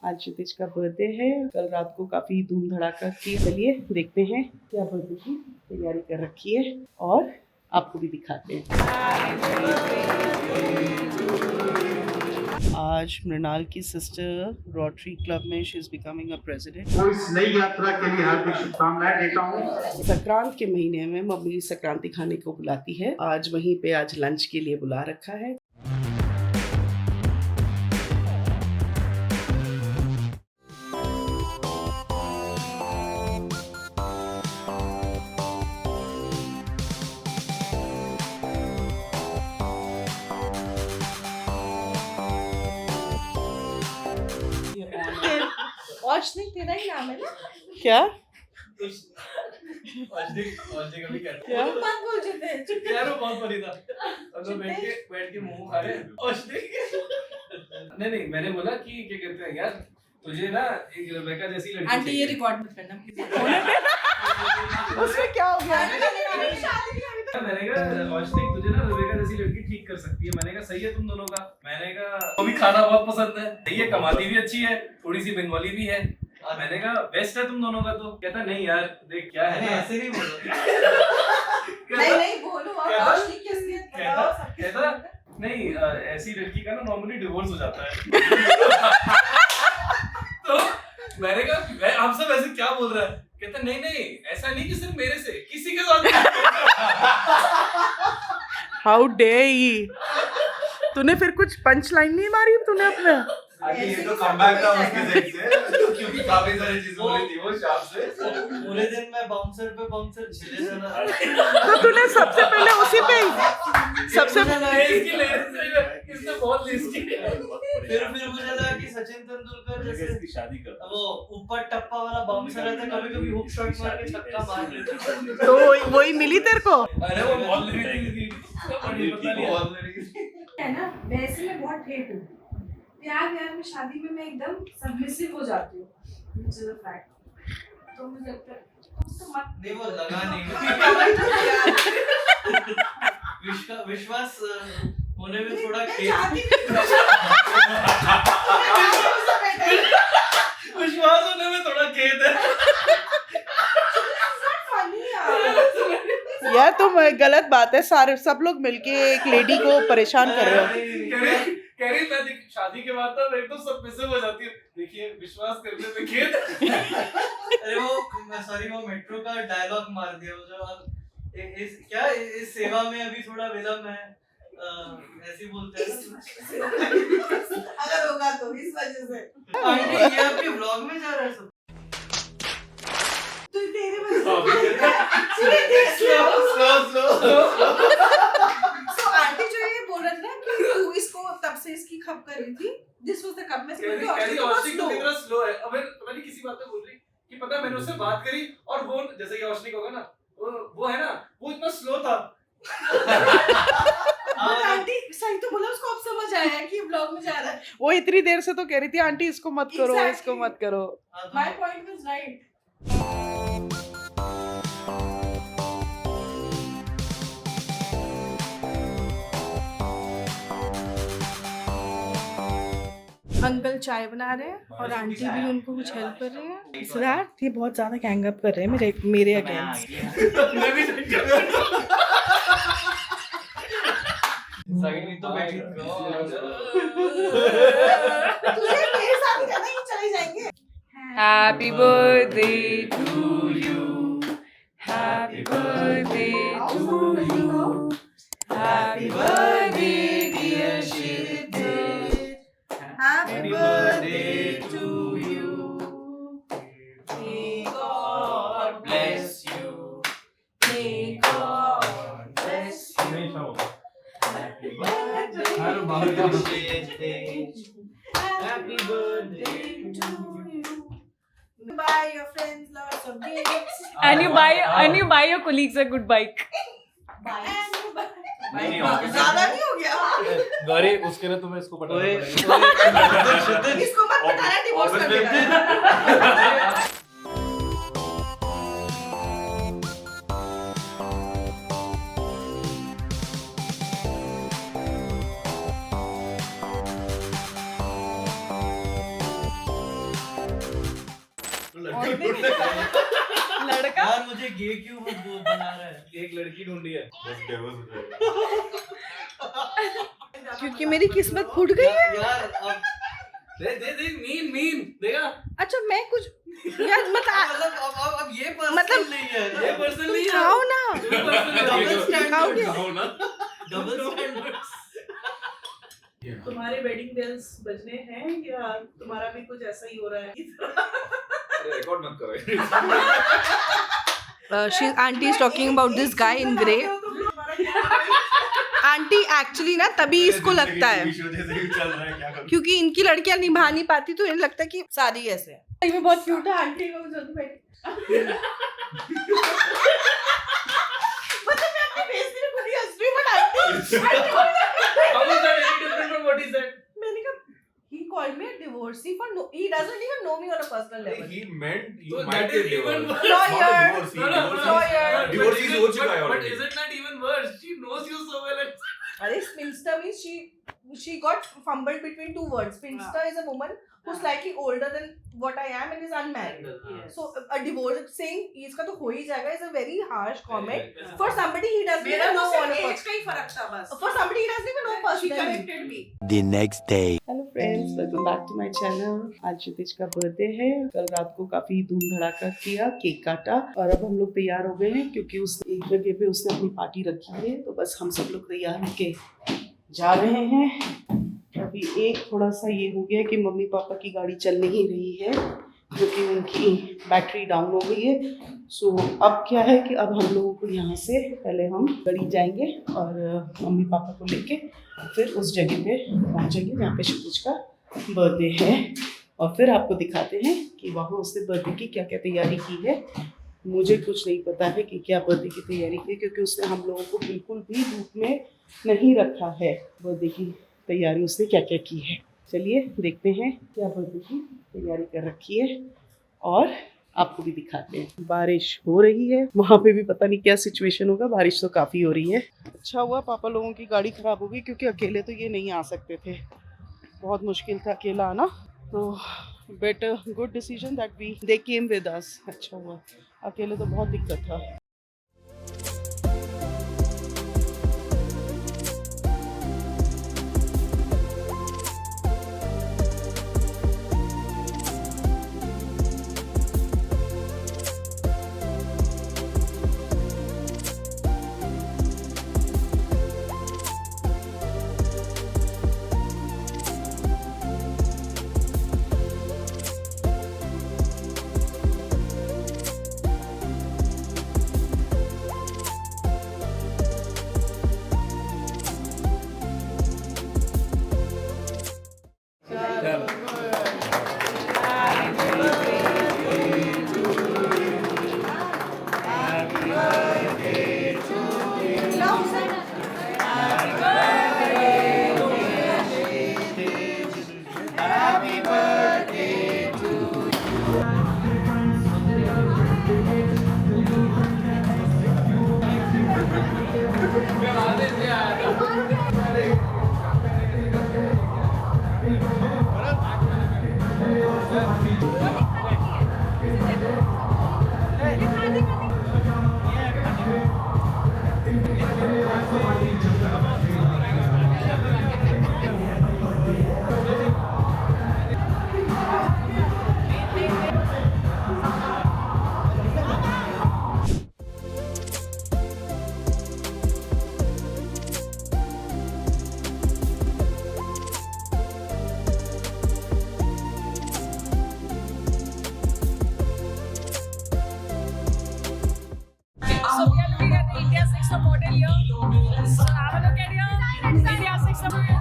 आज क्षितिज का बर्थडे है। कल रात को काफी धूम धड़ाका की। चलिए देखते हैं क्या बर्थडे की तैयारी कर रखी है और आपको भी दिखाते हैं। आज मृणाल की सिस्टर रोटरी क्लब में she is becoming a president. तो इस नई यात्रा के लिए हार्दिक शुभकामनाएं देता हूँ। संक्रांत के महीने में मम्मी संक्रांति खाने को बुलाती है। आज वहीं पे आज लंच के लिए बुला रखा है। औशनिक तेरा ही नाम है ना? क्या क्या बात बोल रहे थे? यार वो बहुत फनी था। हम लोग बैठ के मुंह खा रहे हैं। नहीं मैंने बोला कि क्या कहते हैं यार तुझे ना एक रेबेका जैसी लड़की आंटी ये रिकॉर्ड मत करना प्लीज। उसमें क्या हो गया? मैंने कहा औशनिक तुझे ना रेबेका जैसी लड़की ठीक कर सकती है। मैंने कहा सही है तुम दोनों का। मैंने कहा वो भी खाना बहुत पसंद है, सही है, कमाती भी अच्छी है, थोड़ी सी बंगाली भी है। मैंने कहा बेस्ट है तुम दोनों का। तो कहता नहीं यार देख क्या है ना, ऐसे नहीं बोलो। नहीं बोलो आप औशनिक की असलियत बताओ। कहता नहीं ऐसी लड़की का ना नॉर्मली डिवोर्स हो जाता है। तो मैंने कहा मैं आपसे वैसे क्या बोल रहा है? कहता नहीं ऐसा नहीं कि सिर्फ मेरे से, किसी के साथ। हाउ डे ही। तूने फिर कुछ पंच लाइन नहीं मारी तूने अपने? ये तो कमबैक था उसके साइड से, क्योंकि काफी सारी चीजें बोली थी वो शाम से। पूरे दिन मैं बाउंसर पे बाउंसर झेले जा रहा। तो तूने सबसे पहले उसी पे सबसे इसने बहुत लेस की। फिर मुझे लगा कि सचिन तेंदुलकर जैसे शादी कर वो ऊपर टप्पा वाला बाउंसर रहता है, कभी हुक शॉट मार के छक्का मार लेता। तो वही मिली तेरे को? अरे वो बॉल ले रही थी, पता नहीं है ना, वैसे मैं बहुत ठेठ हूँ। प्यार में शादी में मैं एकदम सबमिसिव हो जाती हूँ, which is a fact। तो मुझे लगता है तो मत नहीं वो लगा नहीं। विश्वास होने में थोड़ा विश्वास होने में थोड़ा खेद है। यार तुम गलत बात है। सारे सब लोग मिलके एक लेडी को परेशान कर रहे हो। कह रही मैं शादी के बाद तो एकदम सबमिसिव हो जाती हूँ। देखिए विश्वास करने में खेद। अरे वो मेट्रो का डायलॉग मार दिया जो इस सेवा में अभी थोड़ा विलम्ब है, ऐसे बोलते हैं ना। अगर होगा तो इस वजह से। आंटी ये आपके व्लॉग में जा रहा है सब। तू तेरे So आंटी जो ये बोल रहा था ना कि तू इसको तब से इसकी खप कर रही थी, दिस वाज द कप में से औशनिक तो कितना स्लो है। अब पता नहीं किसी बात पे बोल रही कि पता है मैंने उससे बात करी और वो जैसे कि औशनिक होगा ना वो है ना वो इतना स्लो था। आंटी सही तो बोला, उसको अब समझ आया कि ब्लॉग में जा रहा है। वो इतनी देर से तो कह रही थी आंटी इसको मत करो, इसको मत करो। My point was right. Uncle चाय बना रहे हैं और आंटी भी उनको कुछ हेल्प कर रही है। सिद्धार्थ ये बहुत ज्यादा गैंग अप कर रहे हैं मेरे अगेंस्ट। साइड में तो बैठी तुझे मेरे साथ ही करना, ये चले जाएंगे। Happy birthday to you. Happy birthday to you. Happy birthday dear Shridhar. Happy birthday to you. May God bless you. May God bless you. Happy birthday. Happy birthday to you. Buy your friends lots of gifts. And you buy your colleagues a good bike. And you buy. नहीं, ज्यादा नहीं हो गया? गौरी उसके लिए तुम्हें इसको पटाना पड़ेगा। इसको मत बताना, डिवोर्स कर देगा। लड़का यार मुझे गे क्यों वो बना रहा है? एक लड़की ढूंढी है। बस divorce हो जाएगा। क्योंकि मेरी किस्मत फूट गई है। यार अब दे मीन देखा? अच्छा मैं कुछ यार मतलब अब ये पर्सनल मतलब- नहीं है ये पर्सन नहीं है। खाओ ना। खाओगे? Double double standards. तुम्हारे वेडिंग बेल्स बजने हैं या तुम्हारा भी कुछ ऐसा ही हो रहा है? रिकॉर्ड मत करो। Auntie is talking about this guy in grey. Aunty actually ना तभी इसको लगता है जैसे भी चल रहा है क्या करूं? क्योंकि इनकी लड़कियां निभा नहीं पाती तो इन्हें लगता है कि सारी ऐसे है। ये बहुत क्यूट है आंटी को जल्दी बैठ। मतलब मैं अपनी बेइज्जती में खुद ही हंस रही हूं but aunty How is that any different from what he said? मैंने कहा he called me a divorcee for no he doesn't even know me on a personal level. He meant you So might that get is even divorced. worse. Not a Lawyer. divorcee. No, Lawyer. Divorce is हो चुका है But already. is it not even worse? She knows you so well. अरे spinster means she got fumbled between two words. Spinster is a woman who's slightly older than what I am and is unmarried. So a divorce saying इसका तो हो ही जाएगा is a very harsh comment for somebody he doesn't even know on a edge का ही फर्क था बस for somebody he doesn't even know she personally. corrected me The next day. Hello friends, welcome back to my channel. आज क्षितिज का birthday है। कल रात को काफी धूम धड़ाका किया, केक काटा और अब हम लोग तैयार हो गए हैं क्योंकि उस एक जगह पे उसने अपनी पार्टी रखी है तो बस हम सब लोग तैयार होके जा रहे हैं। अभी एक थोड़ा सा ये हो गया कि मम्मी पापा की गाड़ी चल नहीं रही है क्योंकि उनकी बैटरी डाउन हो गई है। सो अब क्या है कि अब हम लोगों को यहाँ से पहले हम गड़ी जाएंगे और मम्मी पापा को लेके फिर उस जगह पे पहुँचेंगे जहाँ पे क्षितिज का बर्थडे है और फिर आपको दिखाते हैं कि वहाँ उसने बर्थडे की क्या क्या तैयारी की है। मुझे कुछ नहीं पता है कि क्या बर्थडे की तैयारी की क्योंकि उसने हम लोगों को बिल्कुल भी धूप में नहीं रखा है। बर्थडे की तैयारी उसने क्या क्या की है, चलिए देखते हैं क्या बर्थडे की तैयारी कर रखी है और आपको भी दिखाते हैं। बारिश हो रही है, वहाँ पे भी पता नहीं क्या सिचुएशन होगा, बारिश तो काफ़ी हो रही है। अच्छा हुआ पापा लोगों की गाड़ी ख़राब हो गई क्योंकि अकेले तो ये नहीं आ सकते थे, बहुत मुश्किल था अकेला आना। तो better good decision that we they came with us. अच्छा हुआ, अकेले तो बहुत दिक्कत था। So we are looking at the India 6 model here. So have a look at here. India 6 model.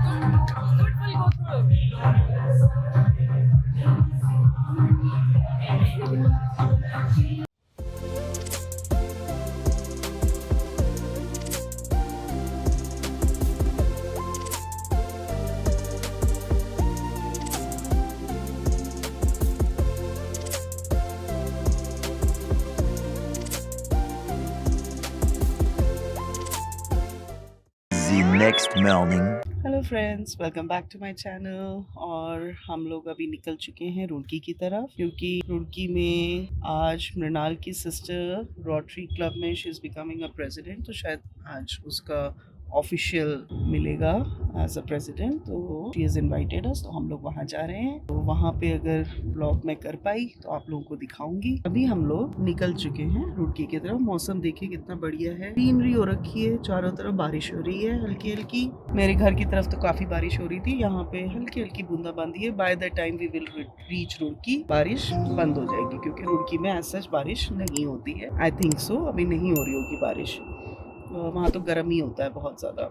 Good, we'll go through. The next morning. Hello hello friends, welcome back to my channel. और हम लोग अभी निकल चुके हैं रुड़की की तरफ, क्योंकि रुड़की में आज मृणाल की सिस्टर रोटरी क्लब में she is becoming a president, तो शायद आज उसका ऑफिशियल मिलेगा एज अ प्रेसिडेंट, तो शी इज़ इनवाइटेड अस, तो हम लोग वहाँ जा रहे हैं। तो वहाँ पे अगर ब्लॉग में कर पाई तो आप लोगों को दिखाऊंगी। अभी हम लोग निकल चुके हैं रुड़की की तरफ। मौसम देखिए कितना बढ़िया है, ग्रीनरी हो रखी है, चारों तरफ बारिश हो रही है हल्की हल्की। मेरे घर की तरफ तो काफी बारिश हो रही थी, यहाँ पे हल्की हल्की बूंदाबांदी है। By the time we will reach Roorkee बारिश बंद हो जाएगी, क्योंकि रुड़की में ऐसा बारिश नहीं होती है। आई थिंक सो अभी नहीं हो रही होगी बारिश, वहाँ तो गर्म ही होता है बहुत ज़्यादा।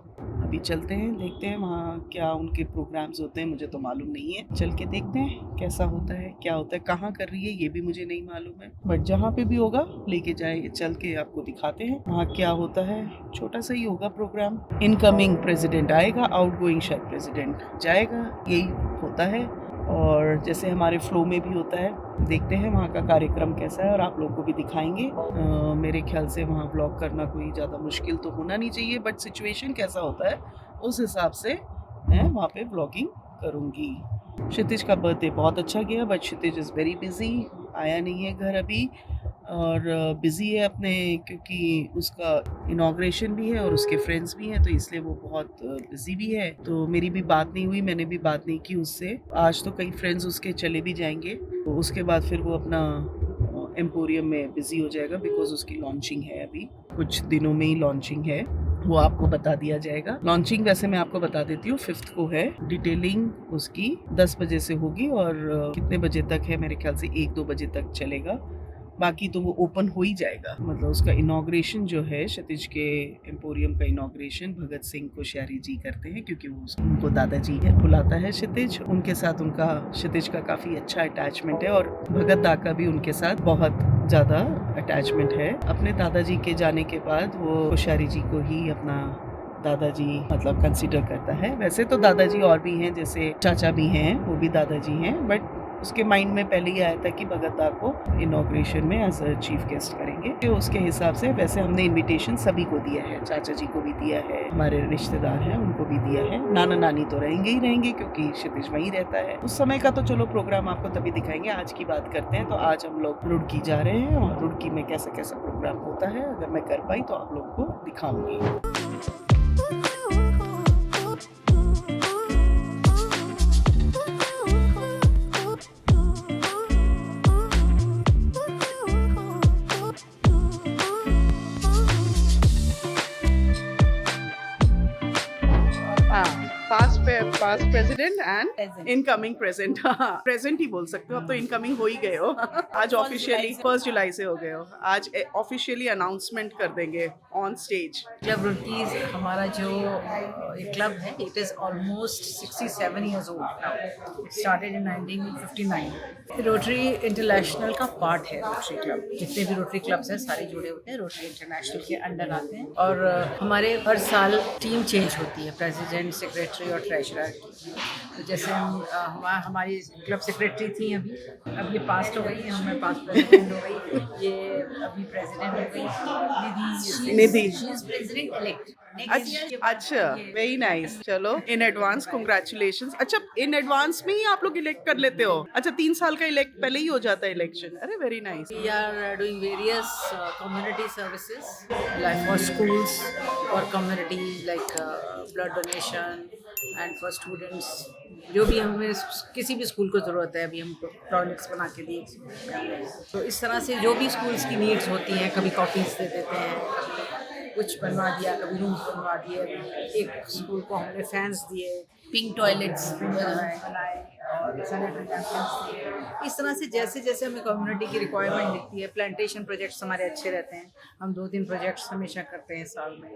अभी चलते हैं, देखते हैं वहाँ क्या उनके प्रोग्राम्स होते हैं, मुझे तो मालूम नहीं है। चल के देखते हैं कैसा होता है, क्या होता है, कहाँ कर रही है ये भी मुझे नहीं मालूम है, बट जहाँ पे भी होगा लेके जाएंगे, चल के आपको दिखाते हैं वहाँ क्या होता है। छोटा सा ही होगा प्रोग्राम। इनकमिंग प्रेसिडेंट आएगा, आउटगोइंग शायद प्रेसिडेंट जाएगा, यही होता है। और जैसे हमारे फ्लो में भी होता है, देखते हैं वहाँ का कार्यक्रम कैसा है और आप लोग को भी दिखाएंगे। मेरे ख्याल से वहाँ ब्लॉग करना कोई ज़्यादा मुश्किल तो होना नहीं चाहिए, बट सिचुएशन कैसा होता है उस हिसाब से मैं वहाँ पे ब्लॉगिंग करूँगी। क्षितिज का बर्थडे बहुत अच्छा गया, but Kshitij is very busy, आया नहीं है घर अभी, और बिज़ी है अपने, क्योंकि उसका इनॉग्रेशन भी है और उसके फ्रेंड्स भी हैं, तो इसलिए वो बहुत बिज़ी भी है। तो मेरी भी बात नहीं हुई, मैंने भी बात नहीं की उससे। आज तो कई फ्रेंड्स उसके चले भी जाएंगे, तो उसके बाद फिर वो अपना एम्पोरियम में बिज़ी हो जाएगा, बिकॉज उसकी लॉन्चिंग है, अभी कुछ दिनों में ही लॉन्चिंग है, वो आपको बता दिया जाएगा। लॉन्चिंग वैसे मैं आपको बता देती हूँ 5th को है, डिटेलिंग उसकी 10 बजे से होगी, और कितने बजे तक है, मेरे ख्याल से 1-2 बजे तक चलेगा। बाकी तो वो ओपन हो ही जाएगा। मतलब उसका इनॉग्रेशन जो है, क्षितिज के एम्पोरियम का इनॉग्रेशन भगत सिंह कोश्यारी जी करते हैं, क्योंकि वो उनको दादाजी बुलाता है क्षितिज। उनके साथ उनका क्षितिज का काफ़ी अच्छा अटैचमेंट है, और भगत दा का भी उनके साथ बहुत ज़्यादा अटैचमेंट है। अपने दादाजी के जाने के बाद वो कोश्यारी जी को ही अपना दादाजी मतलब कंसीडर करता है। वैसे तो दादाजी और भी हैं, जैसे चाचा भी हैं, वो भी दादाजी हैं, बट उसके माइंड में पहले ही आया था कि भगत दा को इनॉग्रेशन में एज अ चीफ गेस्ट करेंगे। तो उसके हिसाब से वैसे हमने इनविटेशन सभी को दिया है, चाचा जी को भी दिया है, हमारे रिश्तेदार हैं उनको भी दिया है, नाना नानी तो रहेंगे ही रहेंगे, क्योंकि क्षितिज वहीं रहता है। उस समय का तो चलो प्रोग्राम आपको तभी दिखाएंगे। आज की बात करते हैं, तो आज हम लोग रुड़की जा रहे हैं, और रुड़की में कैसा कैसा प्रोग्राम होता है, अगर मैं कर पाई तो आप लोगों को दिखाऊंगी। Past president and incoming present, present ही बोल सकते हो, अब तो इनकमिंग हो ही गए हो। आज ऑफिशियली 1 जुलाई से हो गए हो, आज ऑफिशियली अनाउंसमेंट कर देंगे ऑन स्टेज। क्लब रुड़की हमारा जो क्लब है, it is almost 67 years old now, started in 1959। Rotary international का पार्ट है रोटरी क्लब, जितने भी रोटरी क्लब्स हैं सारे जुड़े होते हैं, रोटरी इंटरनेशनल के अंडर आते हैं। और हमारे हर साल टीम चेंज होती है, प्रेसिडेंट, सेक्रेटरी और ट्रेजरर की। तो जैसे हमारी क्लब सेक्रेटरी थी, अब ये पास्ट हो गई, हमें पास्ट प्रेसिडेंट हो गई, ये अभी प्रेसिडेंट हो गई निधि, शी इज प्रेसिडेंट इलेक्ट। अच्छा, वेरी नाइस। चलो इन एडवांस कांग्रेचुलेशंस। अच्छा, इन एडवांस में ही आप लोग इलेक्ट कर लेते हो? अच्छा, 3 साल का इलेक्ट पहले ही हो जाता है इलेक्शन। अरे very nice. We are doing various community services like for schools, for communities like blood donation and for students. जो भी हमें किसी भी स्कूल को ज़रूरत है, अभी हम टॉयलेट्स बना के दिए, तो इस तरह से जो भी स्कूल्स की नीड्स होती हैं, कभी कॉपीज दे देते हैं, कभी कुछ बनवा दिया, कभी रूम्स बनवा दिए। एक स्कूल को हमने फैंस दिए, पिंक टॉयलेट्स बनाए और सैनिटरी नैपकिन्स दिए। इस तरह से जैसे जैसे हमें कम्युनिटी की रिक्वायरमेंट दिखती है। प्लांटेशन प्रोजेक्ट्स हमारे अच्छे रहते हैं, हम 2-3 प्रोजेक्ट्स हमेशा करते हैं साल में।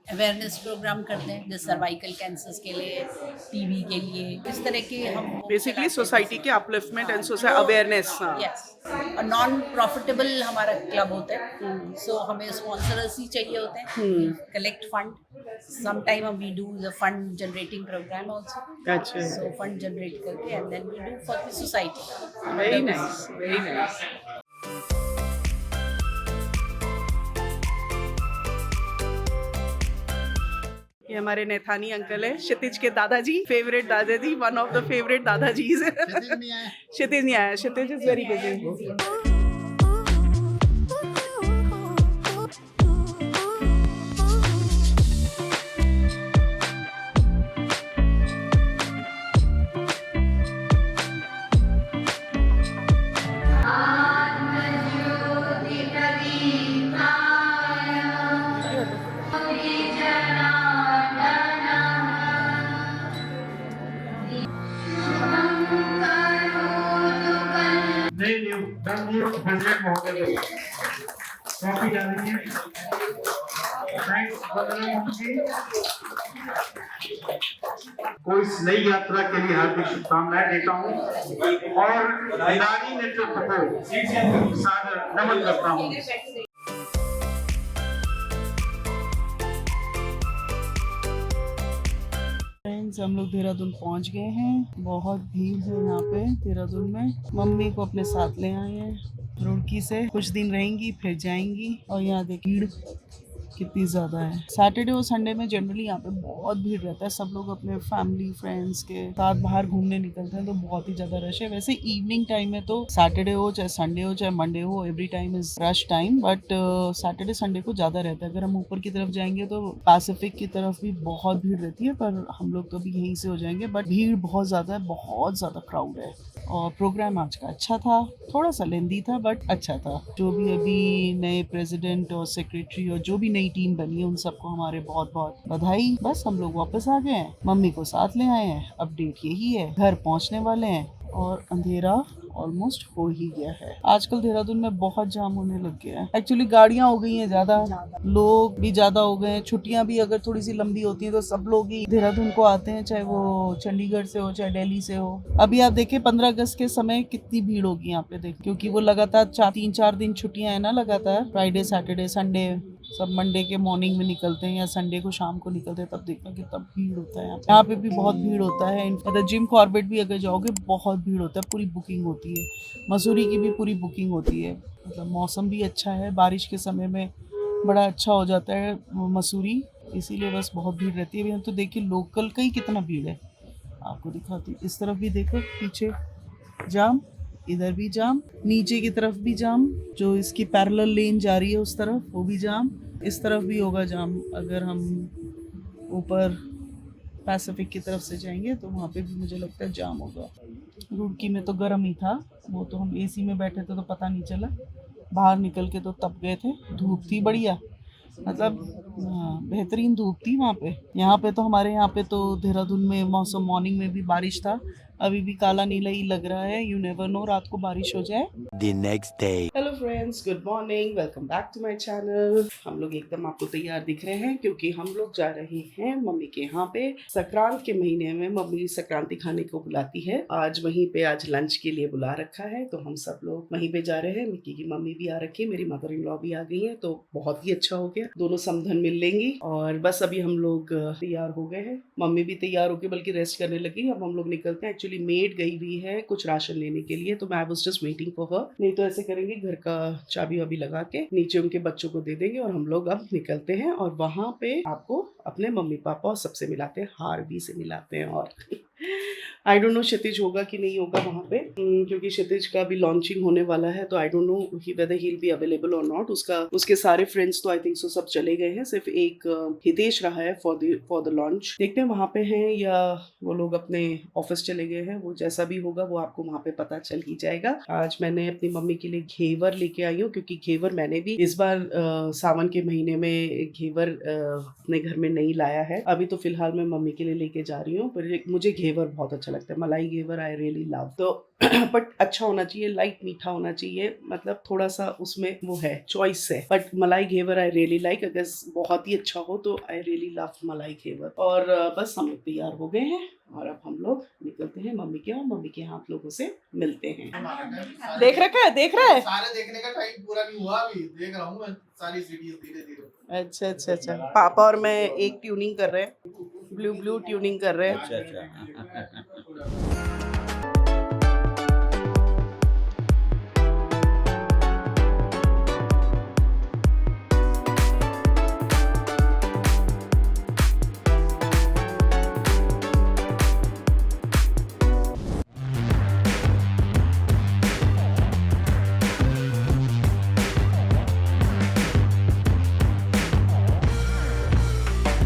अवेयरनेस प्रोग्राम करते हैं, जैसे सर्वाइकल कैंसर्स के लिए, टीबी के लिए, इस तरह के हम बेसिकली सोसाइटी के upliftment and society awareness. Yes, और नॉन प्रॉफिटेबल हमारा क्लब होता है, सो हमें स्पॉन्सर्स ही चाहिए होते हैं, collect fund. Some time we do the fund generating program also. अच्छा, सो फंड जनरेट करके and then we do for the society. Very nice, very nice. ये हमारे नैथानी अंकल है, क्षितिज के दादाजी, फेवरेट दादाजी, वन ऑफ द फेवरेट दादाजी। क्षितिज नहीं आया, क्षितिज इज वेरी बिजी। कॉफी डालेंगे। को इस नई यात्रा के लिए हार्दिक शुभकामनाएं देता हूँ और नारी नेतृत्व को सादर नमन करता हूँ। फ्रेंड्स, हम लोग देहरादून पहुंच गए हैं। बहुत भीड़ है यहाँ पे देहरादून में। मम्मी को अपने साथ ले आए हैं रुड़की से, कुछ दिन रहेंगी फिर जाएंगी। और यहाँ देखिए भीड़ कितनी ज़्यादा है। सैटरडे और संडे में जनरली यहाँ पे बहुत भीड़ रहता है। सब लोग अपने फैमिली फ्रेंड्स के साथ बाहर घूमने निकलते हैं तो बहुत ही ज़्यादा रश है। वैसे इवनिंग टाइम में तो सैटरडे हो चाहे संडे हो चाहे मंडे हो, every time is rush time, but Saturday Sunday को ज़्यादा रहता है। अगर हम ऊपर की तरफ जाएंगे तो पैसिफिक की तरफ भी बहुत भीड़ रहती है, पर हम लोग तो अभी यहीं से हो जाएंगे। बट भीड़ बहुत ज़्यादा है, बहुत ज़्यादा क्राउड है। और प्रोग्राम आज का अच्छा था, थोड़ा सा लेंदी था बट अच्छा था। जो भी अभी नए प्रेसिडेंट और सेक्रेटरी और जो भी नई टीम बनी है उन सबको हमारे बहुत बहुत बधाई। बस हम लोग वापस आ गए हैं, मम्मी को साथ ले आए हैं। अपडेट यही है, घर पहुंचने वाले हैं और अंधेरा ऑलमोस्ट हो ही गया है। आजकल देहरादून में बहुत जाम होने लग गया है। एक्चुअली गाड़ियां हो गई हैं ज़्यादा, लोग भी ज़्यादा हो गए हैं। छुट्टियां भी अगर थोड़ी सी लंबी होती हैं तो सब लोग ही देहरादून को आते हैं, चाहे वो चंडीगढ़ से हो चाहे दिल्ली से हो। अभी आप देखिए 15 अगस्त के समय कितनी भीड़ होगी यहाँ पे देख, क्योंकि वो लगातार 3-4 दिन छुट्टियां है ना, लगातार फ्राइडे सैटरडे संडे, सब मंडे के मॉर्निंग में निकलते हैं या संडे को शाम को निकलते हैं। तब देखना कितना भीड़ होता है यहाँ पे भी बहुत भीड़ होता है। मतलब जिम कॉर्बेट भी अगर जाओगे बहुत भीड़ होता है, पूरी बुकिंग होती है। मसूरी की भी पूरी बुकिंग होती है। मतलब मौसम भी अच्छा है, बारिश के समय में बड़ा अच्छा हो जाता है मसूरी, इसीलिए बस बहुत भीड़ रहती है। अभी हम तो देखिए लोकल का ही कितना भीड़ है, आपको दिखाती। इस तरफ भी देखो, पीछे जाम, इधर भी जाम, नीचे की तरफ भी जाम, जो इसकी पैरेलल लेन जा रही है उस तरफ वो भी जाम, इस तरफ भी होगा जाम। अगर हम ऊपर पैसिफिक की तरफ से जाएंगे तो वहाँ पे भी मुझे लगता है जाम होगा। रुड़की में तो गर्म ही था, वो तो हम एसी में बैठे थे तो पता नहीं चला, बाहर निकल के तो तप गए थे। धूप थी बढ़िया, मतलब बेहतरीन धूप थी वहाँ पे। यहाँ पे तो हमारे यहाँ पे तो देहरादून में मौसम मॉर्निंग में भी बारिश था, अभी भी काला नीला ही लग रहा है। यू नेवर नो, रात को बारिश हो जाए। The next day. Hello friends, good morning, welcome back to my channel. हम लोग एकदम आपको तैयार दिख रहे हैं क्योंकि हम लोग जा रहे हैं मम्मी के यहाँ पे। संक्रांत के महीने में मम्मी संक्रांति खाने को बुलाती है। आज वहीं पे आज लंच के लिए बुला रखा है, तो हम सब लोग वहीं पे जा रहे हैं। मिक्की की मम्मी भी आ रखी है, मेरी मदर इन लॉ भी आ गई है, तो बहुत ही अच्छा हो गया, दोनों समधन मिल लेंगी। और बस अभी हम लोग तैयार हो गए हैं, मम्मी भी तैयार होकर बल्कि रेस्ट करने लगी। अब हम लोग निकलते हैं। एक्चुअली मेड गई हुई है कुछ राशन लेने के लिए, तो मैं I was just waiting for her. नहीं तो ऐसे करेंगे, घर का चाबी वाबी लगा के नीचे उनके बच्चों को दे देंगे और हम लोग अब निकलते हैं। और वहां पे आपको अपने मम्मी पापा और सबसे मिलाते हैं, हार्वी से मिलाते हैं। और आई डोंट नो क्षितिज होगा कि नहीं होगा वहाँ पे, क्योंकि क्षितिज का भी लॉन्चिंग होने वाला है, तो I don't know whether he will be available और नॉट। उसके सारे फ्रेंड्स तो आई थिंक सो सब चले गए हैं, सिर्फ एक हितेश रहा है फॉर द लॉन्च। देखते हैं वहाँ पे हैं या वो लोग अपने ऑफिस चले गए हैं। वो जैसा भी होगा वो आपको वहाँ पे पता चल ही जाएगा। आज मैंने अपनी मम्मी के लिए घेवर लेके आई हूँ, क्योंकि घेवर मैंने भी इस बार सावन के महीने में घेवर अपने घर में नहीं लाया है। अभी तो फिलहाल मैं मम्मी के लिए लेके जा रही हूँ, पर मुझे घेवर बहुत अच्छा लगता है, मलाई घेवर आई रियली लव। तो बट अच्छा होना चाहिए, लाइट मीठा होना चाहिए, मतलब थोड़ा सा उसमें वो है, चॉइस है। बट मलाई घेवर आई रियली लाइक, अगर बहुत ही अच्छा हो तो आई रियली लव मलाई घेवर। और बस हम लोग तैयार हो गए हैं और अब हम लोग निकलते हैं मम्मी के, और मम्मी के यहाँ आप लोगों से मिलते हैं। देख रखा है, देख रहा है, सारे देखने का टाइम पूरा नहीं हुआ, अभी देख रहा हूँ मैं सारी सीरीज धीरे धीरे। अच्छा अच्छा अच्छा, पापा और मैं एक ट्यूनिंग कर रहे हैं, ब्लू ट्यूनिंग कर रहे हैं। अच्छा।